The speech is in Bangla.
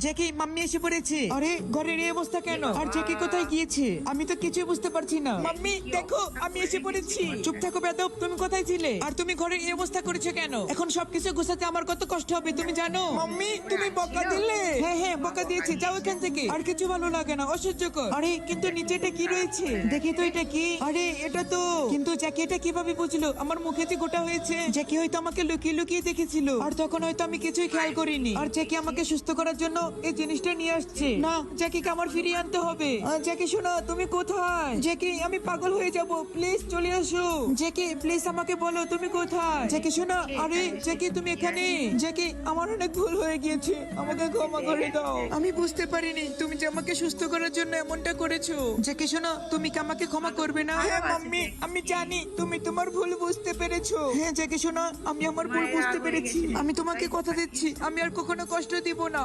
জ্যাকি, মাম্মি এসে পড়েছে। আরে ঘরের এই অবস্থা কেন? আর জ্যাকি কোথায় গিয়েছে? আমি তো কিছুই বুঝতে পারছি না। মাম্মি দেখো, আমি এসে পড়েছি। চুপ থাকো বেদব, তুমি কোথায় ছিলে? আর তুমি ঘরের এই অবস্থা করেছো কেন? এখন সবকিছু গোছাতে আমার কত কষ্ট হবে তুমি জানো? মাম্মি তুমি বকা দিলে। হ্যাঁ হ্যাঁ, বকা দিয়েছি, যাও এখান থেকে। আর কিছু ভালো লাগে না, অসহ্যকর। আরে কিন্তু নিচে এটা কি রয়েছে? দেখি তো এটা কি। আরে এটা তো, কিন্তু জ্যাকি এটা কিভাবে বুঝলো আমার মুখে যে গোটা হয়েছে? জ্যাকি হয়তো আমাকে লুকিয়ে লুকিয়ে দেখেছিল, আর তখন হয়তো আমি কিছুই খেয়াল করিনি। আর জ্যাকি আমাকে সুস্থ করার জন্য এই জিনিসটা নিয়ে আসছে। না, জ্যাকিকে আমার ফিরিয়ে আনতে হবে। জ্যাকি শোনো, তুমি কোথায়? জ্যাকি, আমি পাগল হয়ে যাব, প্লিজ চলে আসো। জ্যাকি প্লিজ আমাকে বলো তুমি কোথায়? জ্যাকি শোনো। আরে জ্যাকি তুমি এখানে? জ্যাকি, আমার অনেক ভুল হয়ে গিয়েছে, আমাকে ক্ষমা করে দাও। আমি বুঝতে পারিনি তুমি যে আমাকে সুস্থ করার জন্য এমনটা করেছো। জ্যাকি শোনো, তুমি কি আমাকে ক্ষমা করবে না? হ্যাঁ মাম্মি, আমি জানি তুমি তোমার ভুল বুঝতে পেরেছো। হ্যাঁ জ্যাকি শোনো, আমি আমার ভুল বুঝতে পেরেছি। আমি তোমাকে কথা দিচ্ছি আমি আর কখনো কষ্ট দিব না।